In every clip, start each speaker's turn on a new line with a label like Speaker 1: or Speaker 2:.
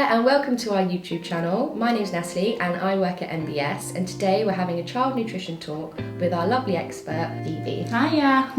Speaker 1: there and welcome to our YouTube channel. My name's Natalie and I work at NBS, and today we're having a child nutrition talk with our lovely expert Phoebe.
Speaker 2: Hiya!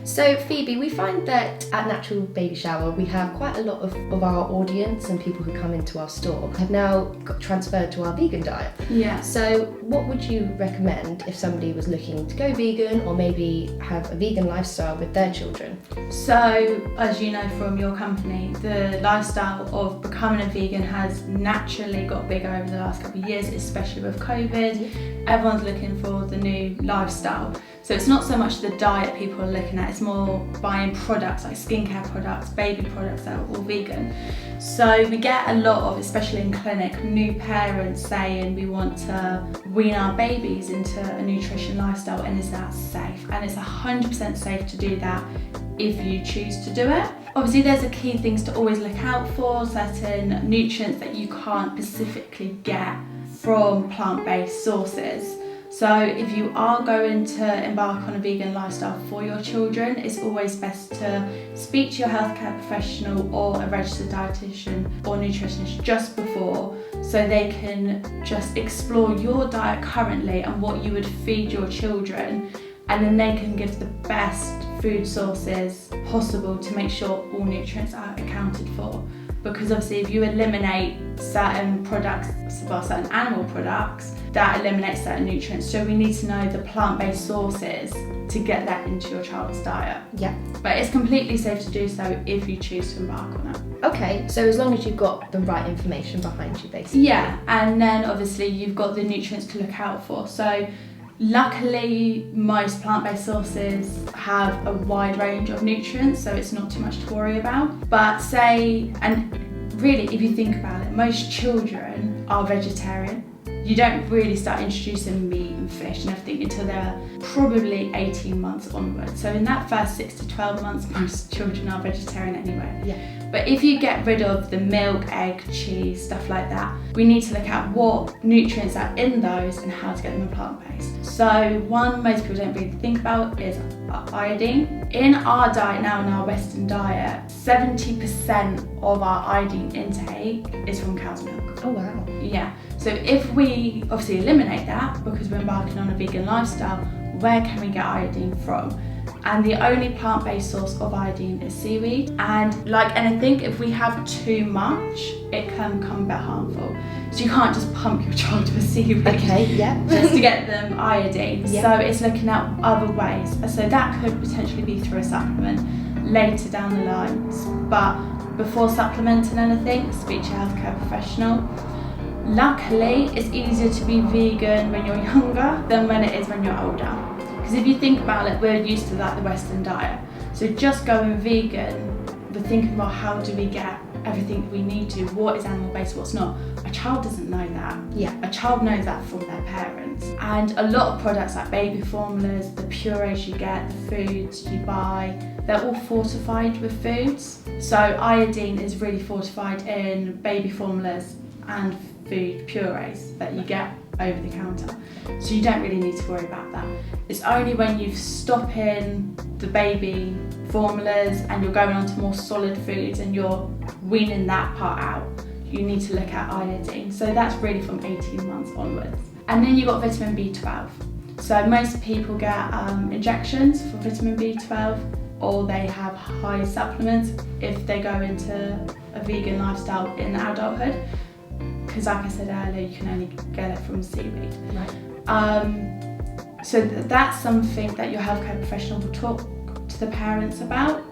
Speaker 1: So Phoebe, we find that at Natural Baby Shower we have quite a lot of our audience and people who come into our store have now got transferred to our vegan diet.
Speaker 2: Yeah.
Speaker 1: So what would you recommend if somebody was looking to go vegan or maybe have a vegan lifestyle with their children?
Speaker 2: So, as you know from your company, the lifestyle of becoming a vegan has naturally got bigger over the last couple of years, especially with COVID. Everyone's looking for the new lifestyle. So it's not so much the diet people are looking at, it's more buying products like skincare products, baby products that are all vegan. So we get a lot of, especially in clinic, new parents saying we want to wean our babies into a nutrition lifestyle, and is that safe? And it's 100% safe to do that if you choose to do it. Obviously there's a key things to always look out for, certain nutrients that you can't specifically get from plant-based sources. So if you are going to embark on a vegan lifestyle for your children, it's always best to speak to your healthcare professional or a registered dietitian or nutritionist just before, so they can just explore your diet currently and what you would feed your children, and then they can give the best food sources possible to make sure all nutrients are accounted for. Because obviously if you eliminate certain products, well, certain animal products, that eliminates certain nutrients. So we need to know the plant-based sources to get that into your child's diet.
Speaker 1: Yeah.
Speaker 2: But it's completely safe to do so if you choose to embark on it.
Speaker 1: Okay, so as long as you've got the right information behind you, basically.
Speaker 2: Yeah, and then obviously you've got the nutrients to look out for. So luckily, most plant-based sources have a wide range of nutrients, so it's not too much to worry about. But say, and really, if you think about it, most children are vegetarian. You don't really start introducing meat and fish and everything until they're probably 18 months onwards. So in that first 6 to 12 months, most children are vegetarian anyway.
Speaker 1: Yeah.
Speaker 2: But if you get rid of the milk, egg, cheese, stuff like that, we need to look at what nutrients are in those and how to get them plant-based. So one most people don't really think about is iodine. In our diet now, in our Western diet, 70% of our iodine intake is from cow's milk.
Speaker 1: Oh wow.
Speaker 2: Yeah. So if we obviously eliminate that, because we're embarking on a vegan lifestyle, where can we get iodine from? And the only plant-based source of iodine is seaweed. And like anything, if we have too much, it can become a bit harmful. So you can't just pump your child with seaweed.
Speaker 1: Okay, yeah.
Speaker 2: Just to get them iodine.
Speaker 1: Yeah.
Speaker 2: So it's looking at other ways. So that could potentially be through a supplement later down the lines. But before supplementing anything, speak to your healthcare professional. Luckily, it's easier to be vegan when you're younger than when it is when you're older. Because if you think about it, we're used to like the Western diet. So just going vegan, we're thinking about how do we get everything we need to, what is animal-based, what's not. A child doesn't know that.
Speaker 1: Yeah.
Speaker 2: A child knows that from their parents. And a lot of products like baby formulas, the purees you get, the foods you buy, they're all fortified with foods. So iodine is really fortified in baby formulas and food purees that you get over the counter. So you don't really need to worry about that. It's only when you stop in the baby formulas and you're going on to more solid foods and you're weaning that part out, you need to look at iodine. So that's really from 18 months onwards. And then you've got vitamin B12. So most people get injections for vitamin B12, or they have high supplements if they go into a vegan lifestyle in adulthood. Because like I said earlier, you can only get it from seaweed.
Speaker 1: Right.
Speaker 2: So that's something that your healthcare professional will talk to the parents about.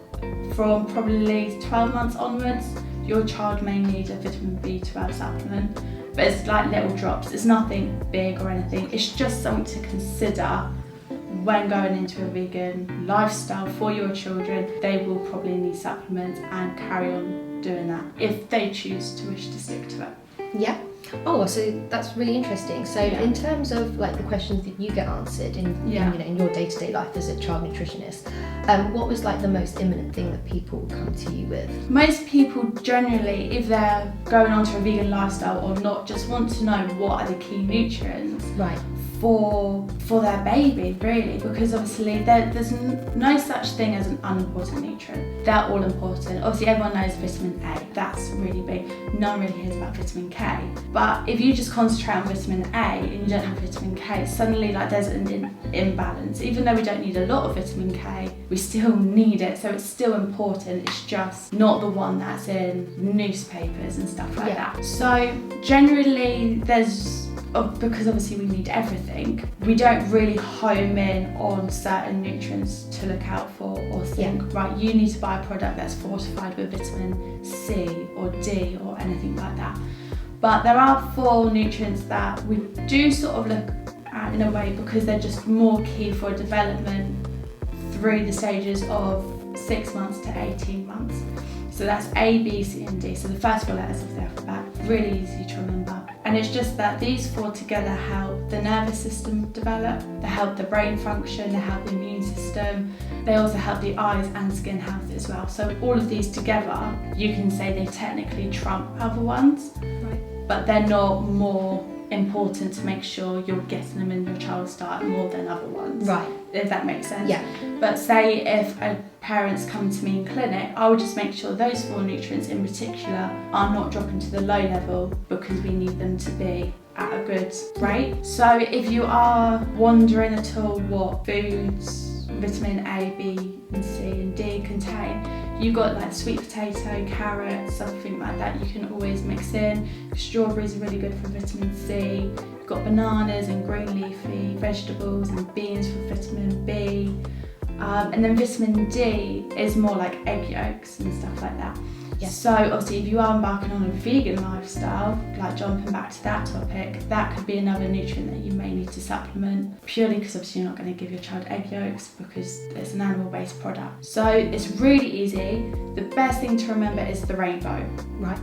Speaker 2: From probably 12 months onwards, your child may need a vitamin B12 supplement, but it's like little drops. It's nothing big or anything. It's just something to consider when going into a vegan lifestyle for your children. They will probably need supplements and carry on doing that if they choose to wish to stick to it.
Speaker 1: Yeah. Oh, so that's really interesting. So
Speaker 2: Yeah.
Speaker 1: in terms of like the questions that you get answered in in your day-to-day life as a child nutritionist, what was like the most imminent thing that people come to you with?
Speaker 2: Most people generally, if they're going on to a vegan lifestyle or not, just want to know what are the key nutrients
Speaker 1: Right.
Speaker 2: for their baby, really, because obviously there's no such thing as an unimportant nutrient. They're all important. Obviously everyone knows vitamin A, that's really big. No one really hears about vitamin K, but if you just concentrate on vitamin A and you don't have vitamin K, suddenly like there's an imbalance. Even though we don't need a lot of vitamin K, we still need it, so it's still important. It's just not the one that's in newspapers and stuff like that. So generally because obviously we need everything, we don't really home in on certain nutrients to look out for or think, right, you need to buy a product that's fortified with vitamin C or D or anything like that. But there are 4 nutrients that we do sort of look at in a way because they're just more key for development through the stages of 6 months to 18 months. So that's A, B, C and D. So the first 4 letters of the alphabet, really easy to remember. And it's just that these 4 together help the nervous system develop, they help the brain function, they help the immune system, they also help the eyes and skin health as well. So all of these together, you can say they technically trump other ones, but they're not more important to make sure you're getting them in your child's diet more than other ones.
Speaker 1: Right.
Speaker 2: If that makes sense.
Speaker 1: Yeah.
Speaker 2: But say if a parents come to me in clinic, I would just make sure those 4 nutrients in particular are not dropping to the low level because we need them to be at a good rate. So if you are wondering at all what foods vitamin A, B and C and D contain, you've got like sweet potato, carrots, something like that you can always mix in. Strawberries are really good for vitamin C. You've got bananas and green leafy vegetables and beans for vitamin B. And then vitamin D is more like egg yolks and stuff like that.
Speaker 1: Yes.
Speaker 2: So obviously if you are embarking on a vegan lifestyle, like jumping back to that topic, that could be another nutrient that you may need to supplement, purely because obviously you're not going to give your child egg yolks because it's an animal-based product. So it's really easy. The best thing to remember is the rainbow.
Speaker 1: Right.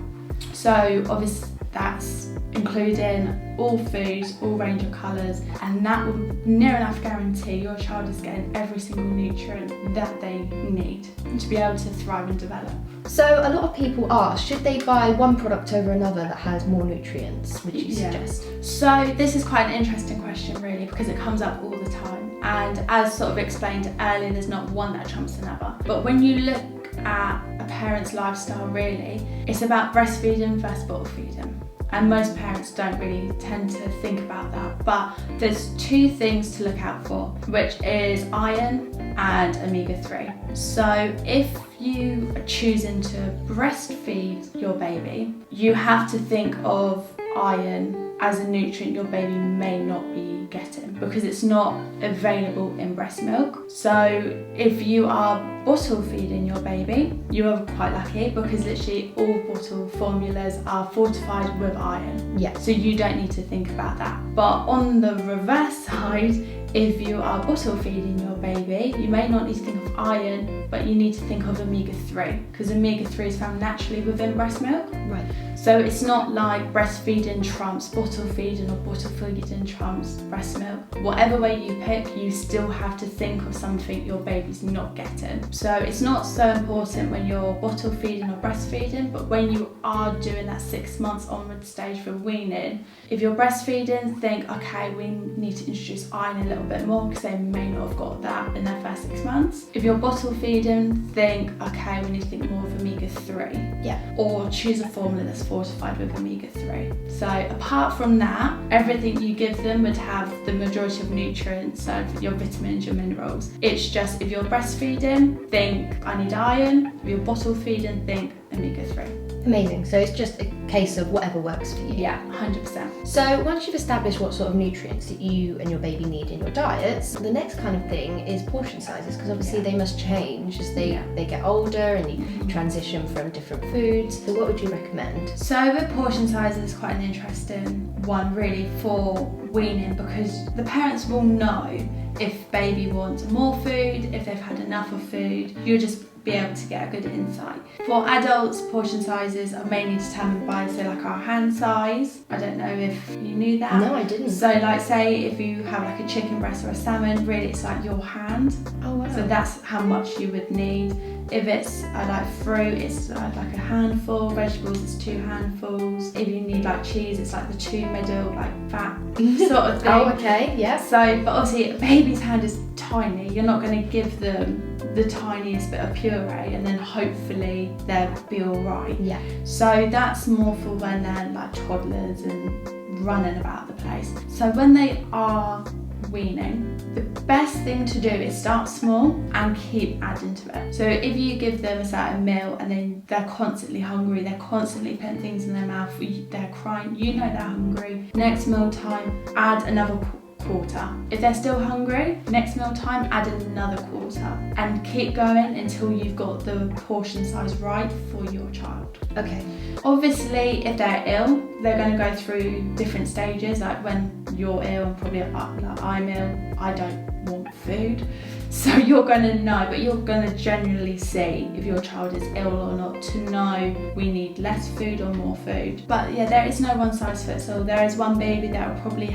Speaker 2: So obviously that's including all foods, all range of colours, and that will near enough guarantee your child is getting every single nutrient that they need to be able to thrive and develop.
Speaker 1: So a lot of people ask, should they buy one product over another that has more nutrients, would you suggest?
Speaker 2: So this is quite an interesting question really, because it comes up all the time, and as sort of explained earlier, there's not one that trumps another. But when you look at a parent's lifestyle really, it's about breastfeeding versus bottle feeding. And most parents don't really tend to think about that. But there's 2 things to look out for, which is iron and omega-3. So if you are choosing to breastfeed your baby, you have to think of iron as a nutrient your baby may not be getting because it's not available in breast milk. So if you are bottle feeding your baby, you are quite lucky because literally all bottle formulas are fortified with iron.
Speaker 1: Yeah.
Speaker 2: So you don't need to think about that. But on the reverse side, if you are bottle feeding your baby, you may not need to think of iron, but you need to think of omega-3 because omega-3 is found naturally within breast milk.
Speaker 1: Right.
Speaker 2: So it's not like breastfeeding trumps bottle feeding or bottle feeding trumps breast milk. Whatever way you pick, you still have to think of something your baby's not getting. So it's not so important when you're bottle feeding or breastfeeding, but when you are doing that 6 months onward stage for weaning, if you're breastfeeding, think, okay, we need to introduce iron a little bit more because they may not have got that in their first 6 months. If you're bottle feeding, think, okay, we need to think more of omega-3.
Speaker 1: Yeah.
Speaker 2: Or choose a formula that's fortified with omega-3. So apart from that, everything you give them would have the majority of nutrients, so your vitamins, your minerals. It's just if you're breastfeeding, think I need iron. If you're bottle feeding, think omega-3.
Speaker 1: Amazing. So it's just a case of whatever works for you.
Speaker 2: Yeah, 100%.
Speaker 1: So once you've established what sort of nutrients that you and your baby need in your diets, the next kind of thing is portion sizes, because obviously they must change as they get older and you transition from different foods. So what would you recommend?
Speaker 2: So with portion sizes, quite an interesting one really for weaning, because the parents will know if baby wants more food, if they've had enough of food. You'll just be able to get a good insight. For adults, portion sizes are mainly determined by, say, like our hand size. I don't know if you knew that.
Speaker 1: No, I didn't.
Speaker 2: So like say if you have like a chicken breast or a salmon, really it's like your hand.
Speaker 1: Oh wow.
Speaker 2: So that's how much you would need. If it's like fruit, it's like a handful. Vegetables, it's 2 handfuls. If you need like cheese, it's like the 2 middle, like fat sort of thing.
Speaker 1: Oh, okay, yeah.
Speaker 2: So, but obviously a baby's hand is tiny. You're not going to give them the tiniest bit of puree and then hopefully they'll be all right.
Speaker 1: Yeah.
Speaker 2: So that's more for when they're like toddlers and running about the place. So when they are weaning, the best thing to do is start small and keep adding to it. So if you give them a certain meal and then they're constantly hungry, they're constantly putting things in their mouth, they're crying, you know they're hungry. Next meal time, add another quarter. If they're still hungry, next meal time, add another quarter, and keep going until you've got the portion size right for your child.
Speaker 1: Okay.
Speaker 2: Obviously, if they're ill, they're going to go through different stages. Like when you're ill, and probably like I'm ill, I don't want food. So you're going to know, but you're going to generally see if your child is ill or not to know we need less food or more food. But yeah, there is no one size fits all. There is one baby that will probably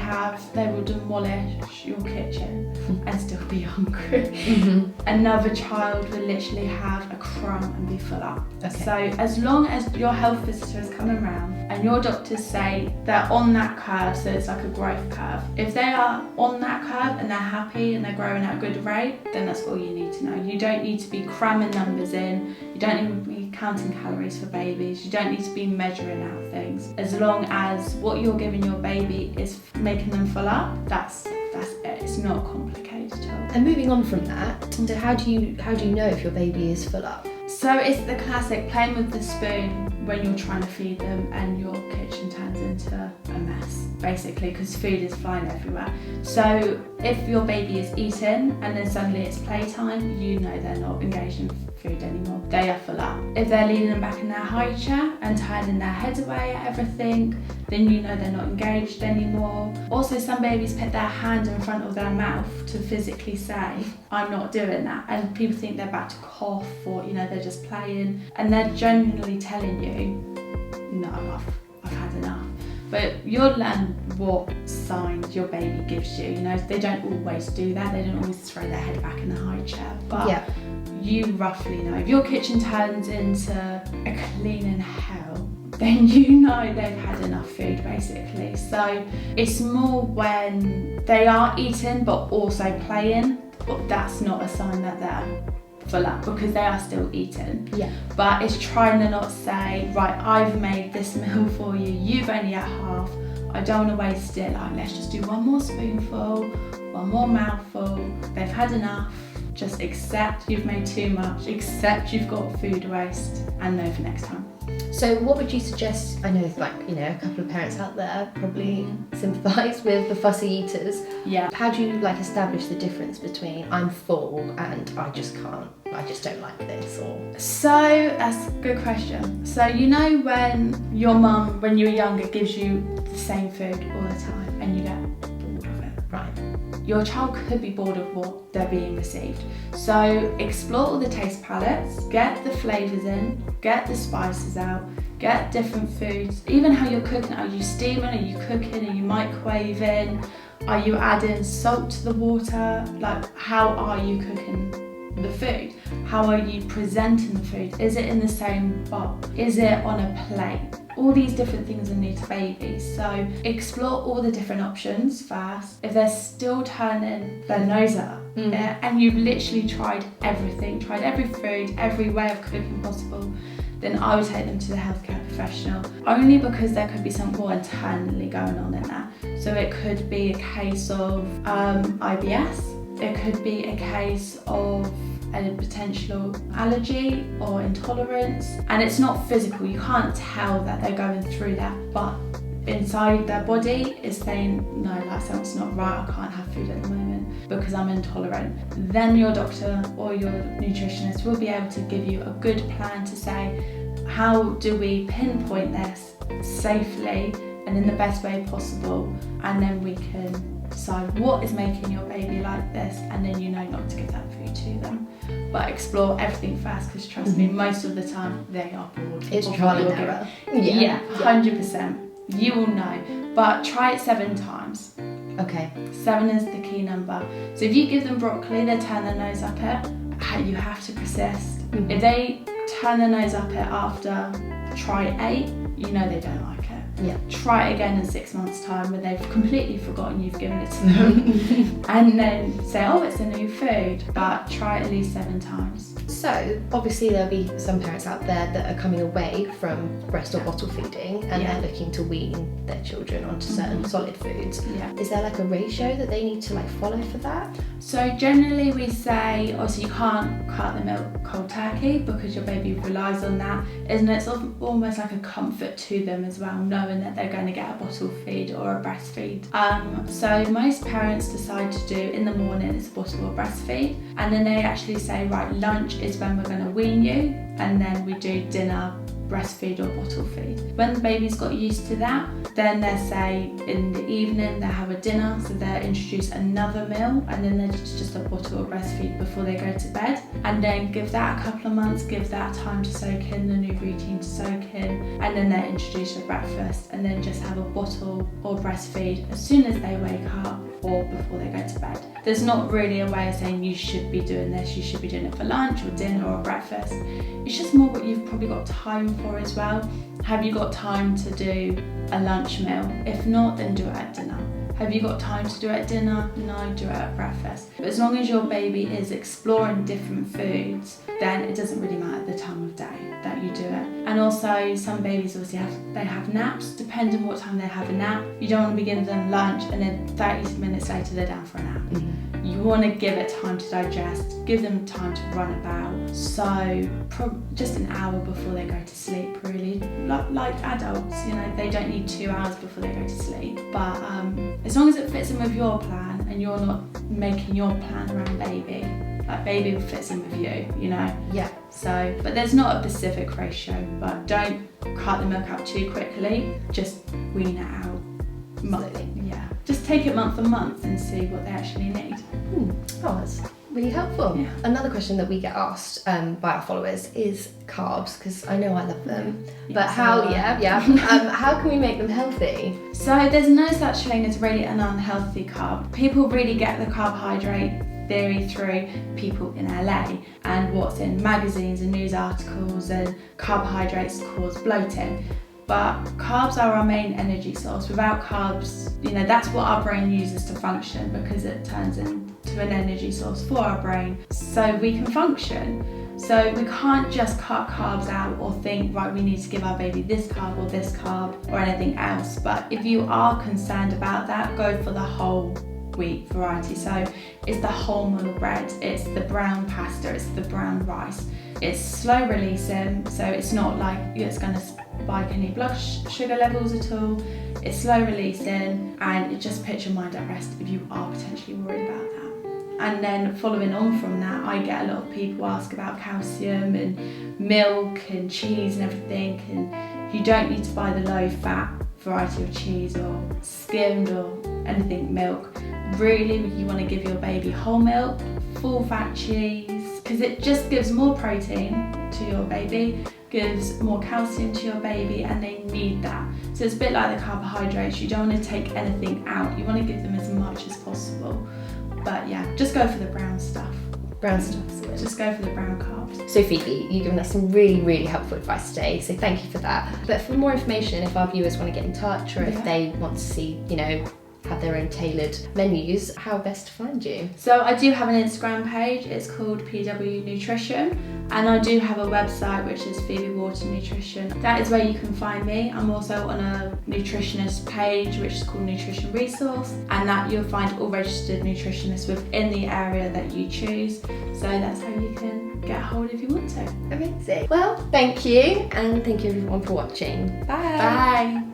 Speaker 2: they will demolish your kitchen and still be hungry.
Speaker 1: Mm-hmm.
Speaker 2: Another child will literally have a crumb and be full up.
Speaker 1: Okay.
Speaker 2: So as long as your health visitor is coming around and your doctors say they're on that curve, so it's like a growth curve, if they are on that curve and they're happy and they're growing at a good rate, then that's all you need to know. You don't need to be cramming numbers in, you don't need to be counting calories for babies, you don't need to be measuring out things. As long as what you're giving your baby is making them full up, that's it. It's not complicated at all.
Speaker 1: And moving on from that, so how do you know if your baby is full up?
Speaker 2: So it's the classic playing with the spoon when you're trying to feed them and your kitchen turns into a mess, basically, because food is flying everywhere. So if your baby is eating and then suddenly it's playtime, you know they're not engaged in food anymore. They are full up. If they're leaning them back in their high chair and turning their head away at everything, then you know they're not engaged anymore. Also, some babies put their hand in front of their mouth to physically say, I'm not doing that. And people think they're about to cough or, you know, they're just playing. And they're genuinely telling you, no, I've had enough. But you'll learn what signs your baby gives you. You know, they don't always do that. They don't always throw their head back in the high chair. But yeah, you roughly know. If your kitchen turns into a cleaning hell, then you know they've had enough food, basically. So it's more when they are eating but also playing, but that's not a sign that they're full up, because they are still eating.
Speaker 1: Yeah.
Speaker 2: But it's trying to not say, right, I've made this meal for you, you've only had half, I don't want to waste it, like let's just do one more spoonful, one more mouthful, they've had enough. Just accept you've made too much, accept you've got food waste, and know for next time.
Speaker 1: So what would you suggest? I know, like, you know, a couple of parents out there probably sympathise with the fussy eaters.
Speaker 2: Yeah.
Speaker 1: How do you like establish the difference between I'm full and I just can't, I just don't like this? Or
Speaker 2: So that's a good question. So you know when your mum, when you were younger, gives you the same food all the time and you get bored of it?
Speaker 1: right.
Speaker 2: Your child could be bored of what they're being received. So explore all the taste palettes, get the flavours in, get the spices out, get different foods, even how you're cooking. Are you steaming, are you cooking, are you microwaving, are you adding salt to the water? Like, how are you cooking the food? How are you presenting the food? Is it in the same bowl? Is it on a plate? All these different things are new to babies, so explore all the different options first. If they're still turning their nose up, and you've literally tried everything, tried every food, every way of cooking possible, then I would take them to the healthcare professional, only because there could be something more internally going on in that. So it could be a case of IBS, it could be a case of a potential allergy or intolerance, and it's not physical, you can't tell that they're going through that, but inside their body is saying, no, like something's not right, I can't have food at the moment because I'm intolerant. Then your doctor or your nutritionist will be able to give you a good plan to say, how do we pinpoint this safely and in the best way possible, and then we can decide what is making your baby like this, and then you know not to give that food to them. But explore everything first, because trust me, most of the time they are bored.
Speaker 1: It's trial and error.
Speaker 2: Yeah, 100%. You will know, but try it 7 times.
Speaker 1: Okay.
Speaker 2: 7 is the key number. So if you give them broccoli, they turn their nose up at, you have to persist. If they turn their nose up it after try 8, you know they don't like it.
Speaker 1: Yeah.
Speaker 2: Try it again in 6 months' time when they've completely forgotten you've given it to them. And then say, oh, it's a new food, but try it at least 7 times.
Speaker 1: So obviously there'll be some parents out there that are coming away from breast or bottle feeding and they're looking to wean their children onto certain solid foods.
Speaker 2: Yeah.
Speaker 1: Is there like a ratio that they need to like follow for that?
Speaker 2: So generally we say, obviously you can't cut the milk cold turkey because your baby relies on that, isn't it? It's almost like a comfort to them as well, knowing that they're going to get a bottle feed or a breastfeed. So most parents decide to do in the morning it's a bottle or breastfeed, and then they actually say, right, lunch is when we're going to wean you, and then we do dinner, breastfeed or bottle feed. When the baby's got used to that, then they say in the evening they have a dinner, so they'll introduce another meal, and then there's just a bottle or breastfeed before they go to bed, and then give that a couple of months, give that time to soak in, the new routine to soak in, and then they introduce a breakfast, and then just have a bottle or breastfeed as soon as they wake up or before they go to bed. There's not really a way of saying you should be doing this, you should be doing it for lunch or dinner or breakfast. It's just more what you've probably got time for as well. Have you got time to do a lunch meal? If not, then do it at dinner. Have you got time to do it at dinner? No, do it at breakfast. But as long as your baby is exploring different foods, then it doesn't really matter the time of day that you do it. And also some babies obviously have naps. Depending on what time they have a nap, you don't want to be giving them lunch and then 30 minutes later they're down for a nap. You want to give it time to digest, give them time to run about. So just an hour before they go to sleep, really. Like adults, you know, they don't need 2 hours before they go to sleep. But as long as it fits in with your plan and you're not making your plan around baby, like baby fits in with you know?
Speaker 1: Yeah.
Speaker 2: So, but there's not a specific ratio, but don't cut the milk out too quickly, just wean it out. Yeah. Just take it month on month and see what they actually need.
Speaker 1: Oh, that's really helpful.
Speaker 2: Yeah.
Speaker 1: Another question that we get asked by our followers is carbs, because I know I love them. But how can we make them healthy?
Speaker 2: So there's no such thing as really an unhealthy carb. People really get the carbohydrate theory through people in LA and what's in magazines and news articles, and carbohydrates cause bloating. But carbs are our main energy source. Without carbs, you know, that's what our brain uses to function, because it turns into an energy source for our brain so we can function. So we can't just cut carbs out or think, right, we need to give our baby this carb or anything else. But if you are concerned about that, go for the whole wheat variety. So it's the wholemeal bread, it's the brown pasta, it's the brown rice. It's slow releasing, so it's not like it's going to spike any blood sugar levels at all. It's slow releasing, and it just puts your mind at rest if you are potentially worried about that. And then following on from that, I get a lot of people ask about calcium and milk and cheese and everything, and you don't need to buy the low fat variety of cheese or skimmed or anything milk. Really, you want to give your baby whole milk, full fat cheese, because it just gives more protein to your baby, gives more calcium to your baby, and they need that. So it's a bit like the carbohydrates, you don't want to take anything out, you want to give them as much as possible. But yeah, just go for the brown stuff.
Speaker 1: Brown stuff.
Speaker 2: Just go for the brown carbs.
Speaker 1: So Phoebe, you've given us some really, really helpful advice today, so thank you for that. But for more information, if our viewers want to get in touch, or if they want to see, you know, have their own tailored menus, how best to find you?
Speaker 2: So I do have an Instagram page, it's called PW Nutrition, and I do have a website which is Phoebe Wharton Nutrition. That is where you can find me. I'm also on a nutritionist page which is called Nutrition Resource, and that you'll find all registered nutritionists within the area that you choose. So that's how you can get a hold if you want to.
Speaker 1: Amazing. Well, thank you, and thank you everyone for watching. Bye.
Speaker 2: Bye.